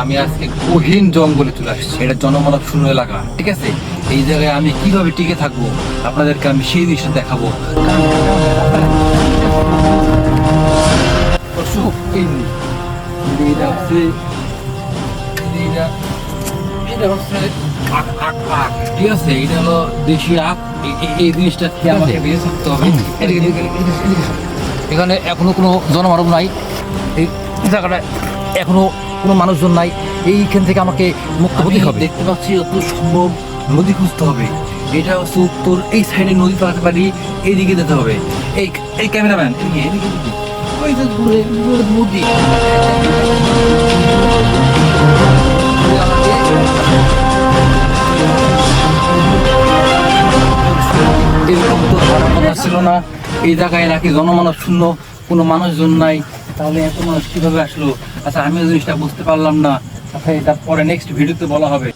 আমি আজকে গহীন জঙ্গলে চলে আসছি, এটা জনমানব শূন্য এলাকা, ঠিক আছে? এই জায়গায় আমি কিভাবে টিকে থাকবো আপনাদেরকে আমি সেই জিনিসটা দেখাবো। এটা হচ্ছে ঠিক আছে, এটা হলো দেশি আখ। এই জিনিসটা খেয়ে আমাকে বেঁচে থাকতে হবে। এখানে এখনো কোনো জনমানব নাই, এই জায়গাটায় এখনো কোনো মানুষজন নাই। এইখান থেকে আমাকে মুক্ত হতে হবে। দেখতে পাচ্ছি যত সম্ভব নদী খুঁজতে হবে। এটা হচ্ছে উত্তর, এই সাইডে নদী পালাতে পারি, এইদিকে যেতে হবে। এই ক্যামেরাম্যান এদিকে ওই যে দূরে নদী। এরকম তো হওয়ার কথা ছিল না। এই জায়গায় নাকি জনমানব শূন্য, কোনো মানুষজন নাই। তাহলে এত মানুষ কিভাবে আসলো? আচ্ছা, আমিও জিনিসটা বুঝতে পারলাম না। আচ্ছা, এটা পরে নেক্সট ভিডিওতে বলা হবে।